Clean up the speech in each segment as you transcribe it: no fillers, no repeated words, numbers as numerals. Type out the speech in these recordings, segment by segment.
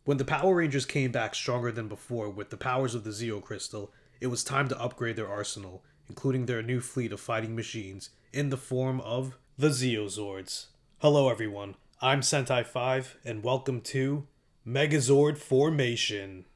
When the Power Rangers came back stronger than before with the powers of the Zeo Crystal, it was time to upgrade their arsenal, including their new fleet of fighting machines, in the form of the Zeo Zords. Hello everyone, I'm Sentai 5, and welcome to Megazord Formation.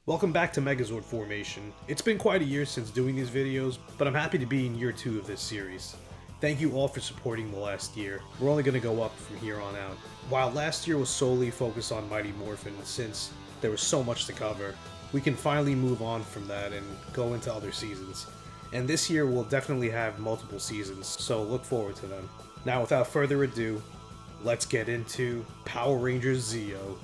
Welcome back to Megazord Formation. It's been quite a year since doing these videos, but I'm happy to be in year 2 of this series. Thank you all for supporting the last year. We're only going to go up from here on out. While last year was solely focused on Mighty Morphin, since there was so much to cover, we can finally move on from that and go into other seasons. And this year we'll definitely have multiple seasons, so look forward to them. Now without further ado, let's get into Power Rangers Zeo.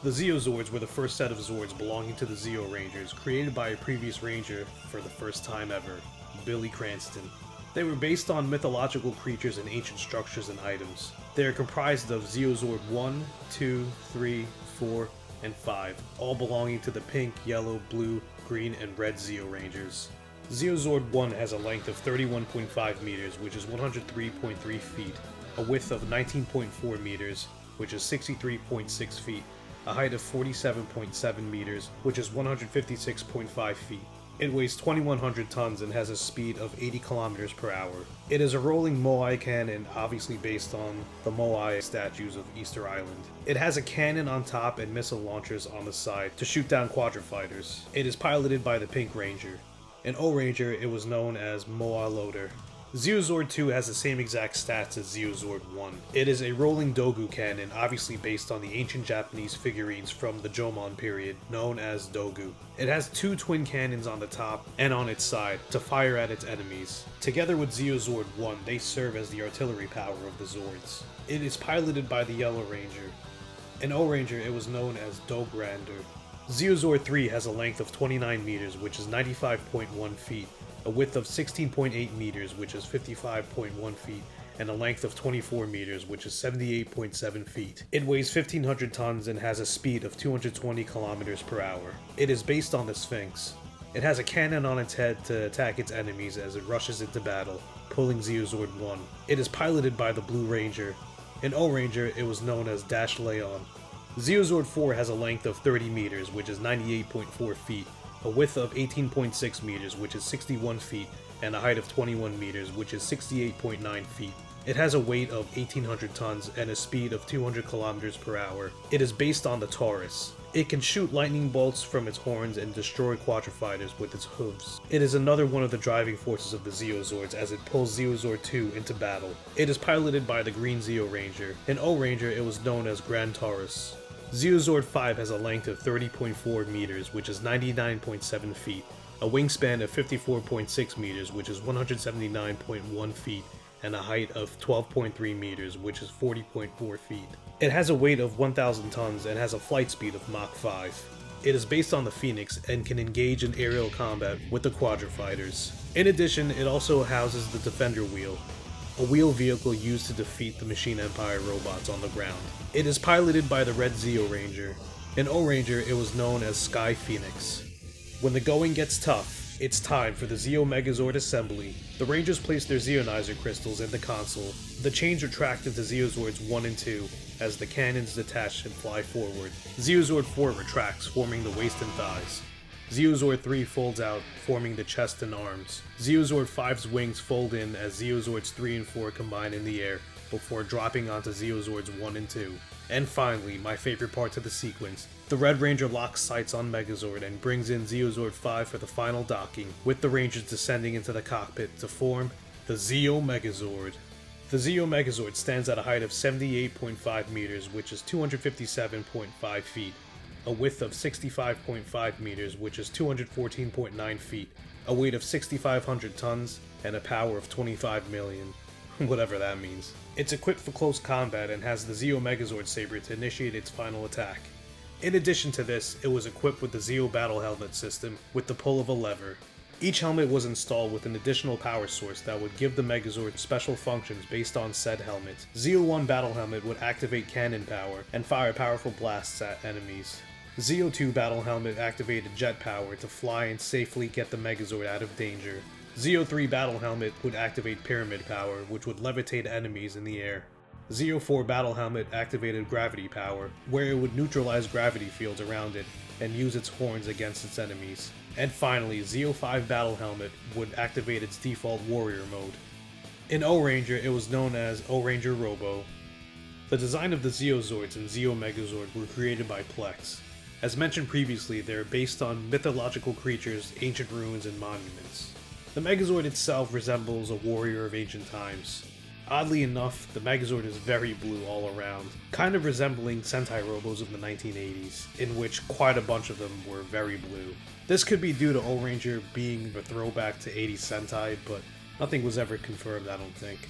The Zeo Zords were the first set of Zords belonging to the Zeo Rangers, created by a previous Ranger for the first time ever, Billy Cranston. They were based on mythological creatures and ancient structures and items. They are comprised of Zeozord 1, 2, 3, 4, and 5, all belonging to the pink, yellow, blue, green, and red Zeo Rangers. Zeozord 1 has a length of 31.5 meters, which is 103.3 feet, a width of 19.4 meters, which is 63.6 feet, a height of 47.7 meters, which is 156.5 feet. It weighs 2,100 tons and has a speed of 80 kilometers per hour. It is a rolling Moai cannon, obviously based on the Moai statues of Easter Island. It has a cannon on top and missile launchers on the side to shoot down quadrifighters. It is piloted by the Pink Ranger. In O-Ranger, it was known as Moa Loader. Zeozord 2 has the same exact stats as Zeozord 1. It is a rolling Dogu cannon, obviously based on the ancient Japanese figurines from the Jomon period, known as Dogu. It has two twin cannons on the top and on its side to fire at its enemies. Together with Zeozord 1, they serve as the artillery power of the Zords. It is piloted by the Yellow Ranger. In O-Ranger, it was known as Dogrander. Zeozord 3 has a length of 29 meters, which is 95.1 feet, a width of 16.8 meters, which is 55.1 feet, and a length of 24 meters, which is 78.7 feet. It weighs 1,500 tons and has a speed of 220 kilometers per hour. It is based on the Sphinx. It has a cannon on its head to attack its enemies as it rushes into battle, pulling Zeozord 1. It is piloted by the Blue Ranger. In O-Ranger, it was known as Dash Leon. Zeozord 4 has a length of 30 meters, which is 98.4 feet, a width of 18.6 meters, which is 61 feet, and a height of 21 meters, which is 68.9 feet. It has a weight of 1,800 tons and a speed of 200 kilometers per hour. It is based on the Taurus. It can shoot lightning bolts from its horns and destroy quadrifighters with its hooves. It is another one of the driving forces of the Zeo Zords as it pulls Zeozord 2 into battle. It is piloted by the Green Zeo Ranger. In O-Ranger, it was known as Grand Taurus. Zeozord 5 has a length of 30.4 meters, which is 99.7 feet, a wingspan of 54.6 meters, which is 179.1 feet, and a height of 12.3 meters, which is 40.4 feet. It has a weight of 1,000 tons and has a flight speed of Mach 5. It is based on the Phoenix and can engage in aerial combat with the quadrifighters. In addition, it also houses the Defender Wheel, a wheel vehicle used to defeat the Machine Empire robots on the ground. It is piloted by the Red Zeo Ranger. In O-Ranger, it was known as Sky Phoenix. When the going gets tough, it's time for the Zeo Megazord assembly. The Rangers place their Zeonizer crystals in the console. The chains retract into Zeozords 1 and 2 as the cannons detach and fly forward. Zeozord 4 retracts, forming the waist and thighs. Zeozord 3 folds out, forming the chest and arms. Zeozord 5's wings fold in as Zeozords 3 and 4 combine in the air, before dropping onto Zeozords 1 and 2. And finally, my favorite part to the sequence, the Red Ranger locks sights on Megazord and brings in Zeozord 5 for the final docking, with the Rangers descending into the cockpit to form the Zeo Megazord. The Zeo Megazord stands at a height of 78.5 meters, which is 257.5 feet. A width of 65.5 meters, which is 214.9 feet, a weight of 6,500 tons, and a power of 25 million. Whatever that means. It's equipped for close combat and has the Zeo Megazord Saber to initiate its final attack. In addition to this, it was equipped with the Zeo Battle Helmet system with the pull of a lever. Each helmet was installed with an additional power source that would give the Megazord special functions based on said helmet. Zeo 1 Battle Helmet would activate cannon power and fire powerful blasts at enemies. Zeo 2 Battle Helmet activated jet power to fly and safely get the Megazord out of danger. Zeo 3 Battle Helmet would activate Pyramid Power, which would levitate enemies in the air. Zeo 4 Battle Helmet activated Gravity Power, where it would neutralize gravity fields around it and use its horns against its enemies. And finally, Zeo 5 Battle Helmet would activate its default Warrior mode. In O-Ranger, it was known as O-Ranger Robo. The design of the Zeo Zords and Zeo Megazord were created by Plex. As mentioned previously, they are based on mythological creatures, ancient ruins, and monuments. The Megazord itself resembles a warrior of ancient times. Oddly enough, the Megazord is very blue all around, kind of resembling Sentai Robos of the 1980s, in which quite a bunch of them were very blue. This could be due to O-Ranger being a throwback to 80s Sentai, but nothing was ever confirmed, I don't think.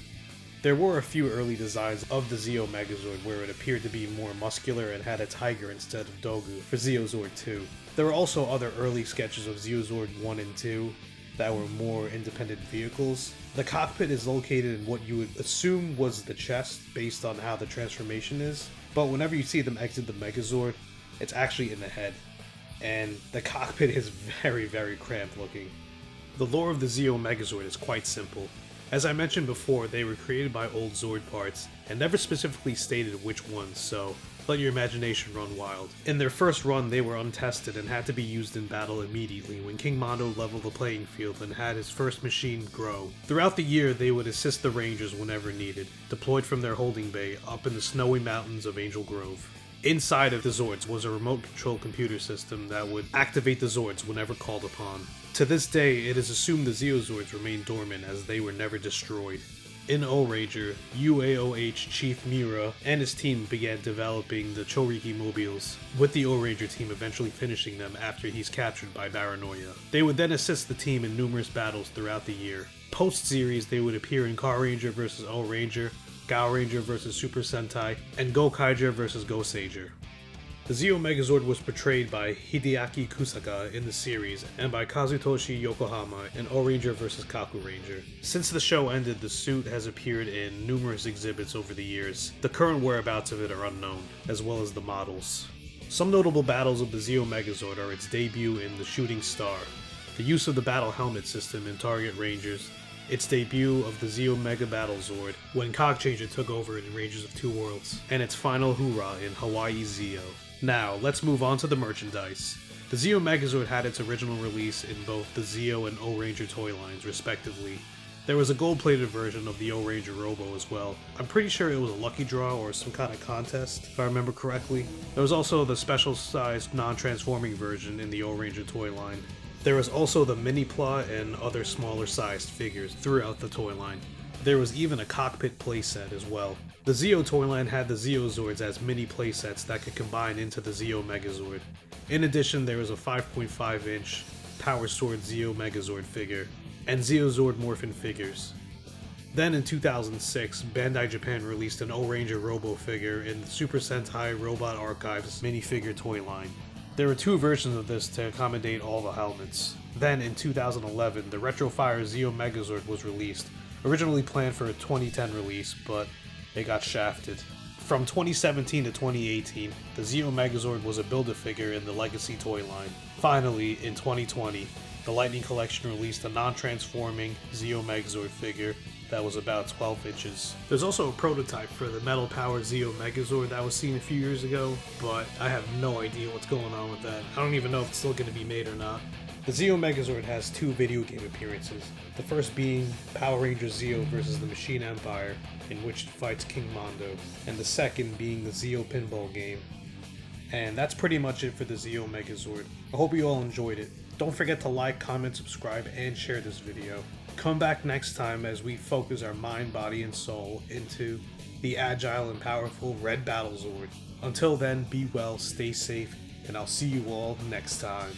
There were a few early designs of the Zeo Megazord where it appeared to be more muscular and had a tiger instead of Dogu for Zeo Zord 2. There were also other early sketches of Zeo Zord 1 and 2 that were more independent vehicles. The cockpit is located in what you would assume was the chest based on how the transformation is, but whenever you see them exit the Megazord, it's actually in the head, and the cockpit is very, very cramped looking. The lore of the Zeo Megazord is quite simple. As I mentioned before, they were created by old Zord parts, and never specifically stated which ones, so let your imagination run wild. In their first run, they were untested and had to be used in battle immediately when King Mondo leveled the playing field and had his first machine grow. Throughout the year, they would assist the Rangers whenever needed, deployed from their holding bay up in the snowy mountains of Angel Grove. Inside of the Zords was a remote control computer system that would activate the Zords whenever called upon. To this day, it is assumed the Zeo Zords remain dormant as they were never destroyed. In O-Ranger, UAOH Chief Miura and his team began developing the Choriki mobiles, with the O-Ranger team eventually finishing them after he's captured by Baranoia. They would then assist the team in numerous battles throughout the year. Post-series, they would appear in Car Ranger vs. O-Ranger, Gao Ranger vs. Super Sentai, and Gokaiger vs. Goseiger. The Zeo Megazord was portrayed by Hideaki Kusaka in the series and by Kazutoshi Yokohama in O-Ranger vs. Kaku Ranger. Since the show ended, the suit has appeared in numerous exhibits over the years. The current whereabouts of it are unknown, as well as the models. Some notable battles of the Zeo Megazord are its debut in The Shooting Star, the use of the battle helmet system in Target Rangers, its debut of the Zeo Mega Battle Zord when Cogchanger took over in Rangers of Two Worlds, and its final hoorah in Hawaii Zeo. Now, let's move on to the merchandise. The Zeo Megazord had its original release in both the Zeo and O-Ranger toy lines, respectively. There was a gold-plated version of the O-Ranger Robo as well. I'm pretty sure it was a lucky draw or some kind of contest, if I remember correctly. There was also the special-sized, non-transforming version in the O-Ranger toy line. There was also the mini-plot and other smaller-sized figures throughout the toy line. There was even a cockpit playset as well. The Zeo toy line had the Zeo Zords as mini playsets that could combine into the Zeo Megazord. In addition, there was a 5.5-inch Power Sword Zeo Megazord figure, and Zeo Morphin figures. Then in 2006, Bandai Japan released an O-Ranger Robo figure in the Super Sentai Robot Archives minifigure toy line. There were two versions of this to accommodate all the helmets. Then in 2011, the Retrofire Zeo Megazord was released, originally planned for a 2010 release, but it got shafted. From 2017 to 2018, the Zeo Megazord was a Build-A-Figure in the Legacy toy line. Finally, in 2020, the Lightning Collection released a non-transforming Zeo Megazord figure that was about 12 inches. There's also a prototype for the Metal Power Zeo Megazord that was seen a few years ago, but I have no idea what's going on with that. I don't even know if it's still going to be made or not. The Zeo Megazord has two video game appearances, the first being Power Rangers Zeo vs. the Machine Empire, in which it fights King Mondo, and the second being the Zeo Pinball game. And that's pretty much it for the Zeo Megazord. I hope you all enjoyed it. Don't forget to like, comment, subscribe, and share this video. Come back next time as we focus our mind, body, and soul into the agile and powerful Red Battle Zord. Until then, be well, stay safe, and I'll see you all next time.